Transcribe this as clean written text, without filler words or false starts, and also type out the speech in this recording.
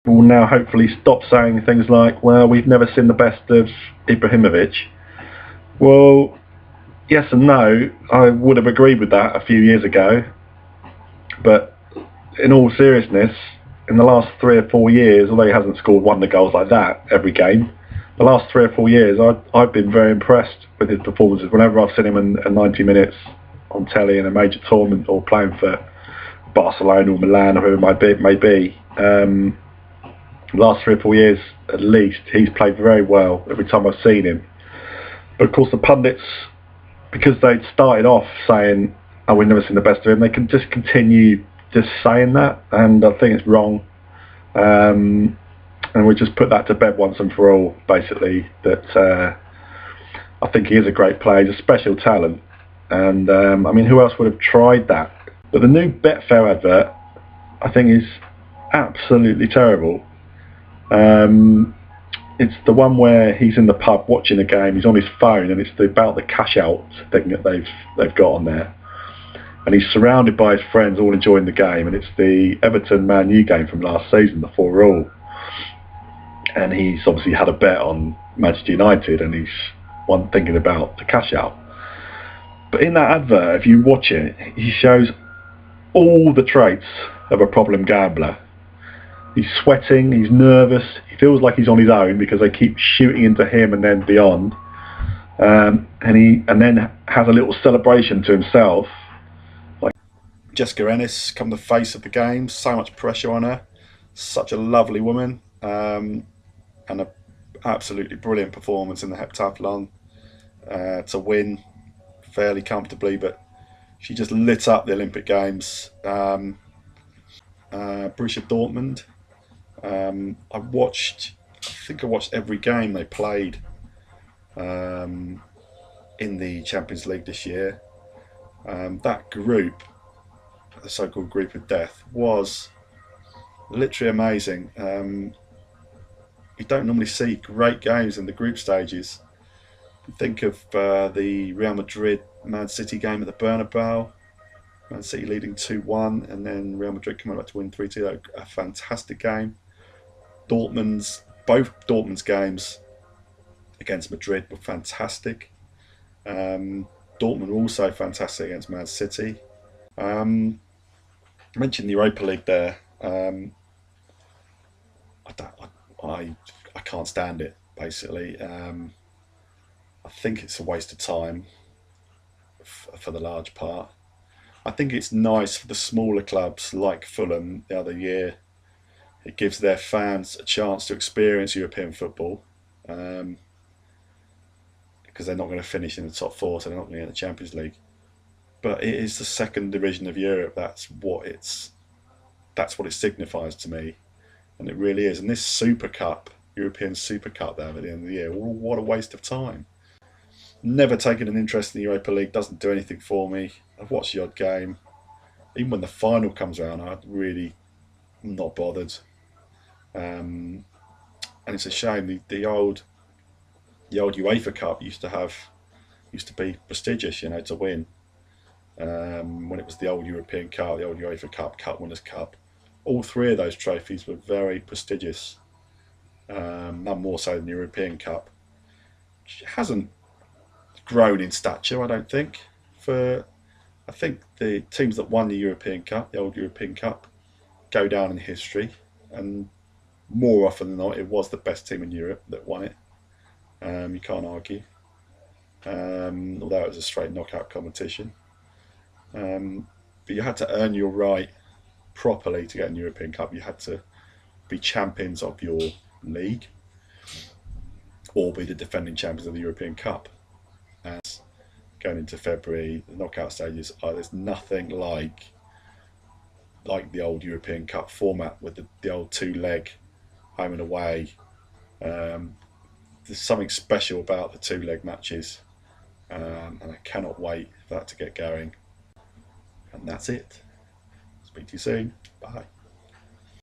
will now hopefully stop saying things like, well, we've never seen the best of Ibrahimovic. Well, yes and no. I would have agreed with that a few years ago. But in all seriousness, in the last 3 or 4 years, although he hasn't scored one of the goals like that every game, the last 3 or 4 years, I've been very impressed with his performances. Whenever I've seen him in 90 minutes on telly in a major tournament or playing for Barcelona or Milan or whoever it may be, the last 3 or 4 years at least, he's played very well every time I've seen him. But of course the pundits, because they'd started off saying, oh, we've never seen the best of him, they can just continue just saying that, and I think it's wrong. And we just put that to bed once and for all, basically, that I think he is a great player, he's a special talent. And I mean, who else would have tried that? But the new Betfair advert, I think, is absolutely terrible. It's the one where he's in the pub watching a game, he's on his phone, and it's about the cash out thing that they've got on there. And he's surrounded by his friends all enjoying the game, and it's the Everton Man U game from last season, the 4-4. And he's obviously had a bet on Manchester United, and he's thinking about the cash out. But in that advert, if you watch it, he shows all the traits of a problem gambler. He's sweating, he's nervous, he feels like he's on his own because they keep shooting into him and then beyond. And then has a little celebration to himself. Jessica Ennis, come the face of the game, so much pressure on her, such a lovely woman, and an absolutely brilliant performance in the heptathlon to win fairly comfortably, but she just lit up the Olympic Games. Borussia Dortmund, I think I watched every game they played in the Champions League this year. That group, the so-called group of death, was literally amazing. You don't normally see great games in the group stages. Think of the Real Madrid Man City game at the Bernabeu, Man City leading 2-1, and then Real Madrid coming back to win 3-2. A fantastic game. Both Dortmund's games against Madrid were fantastic. Dortmund were also fantastic against Man City. I mentioned the Europa League there. I can't stand it, basically. I think it's a waste of time for the large part. I think it's nice for the smaller clubs like Fulham the other year. It gives their fans a chance to experience European football, because they're not going to finish in the top 4, so they're not going to get the Champions League. But it is the second division of Europe. That's what it signifies to me, and it really is. And this Super Cup, European Super Cup, there at the end of the year, what a waste of time. Never taken an interest in the Europa League, doesn't do anything for me. I've watched the odd game. Even when the final comes around, I'm really not bothered. And it's a shame. The old UEFA Cup used to be prestigious, to win. When it was the old European Cup, the old UEFA Cup, Cup Winners' Cup, all 3 of those trophies were very prestigious. None more so than the European Cup. It hasn't grown in stature, I don't think. I think the teams that won the European Cup, the old European Cup, go down in history, and more often than not, it was the best team in Europe that won it. You can't argue, although it was a straight knockout competition. But you had to earn your right properly to get in the European Cup. You had to be champions of your league or be the defending champions of the European Cup. And going into February, the knockout stages, there's nothing like the old European Cup format with the old 2-leg home and away. There's something special about the 2-leg matches, and I cannot wait for that to get going. And that's it. Speak to you soon. Bye.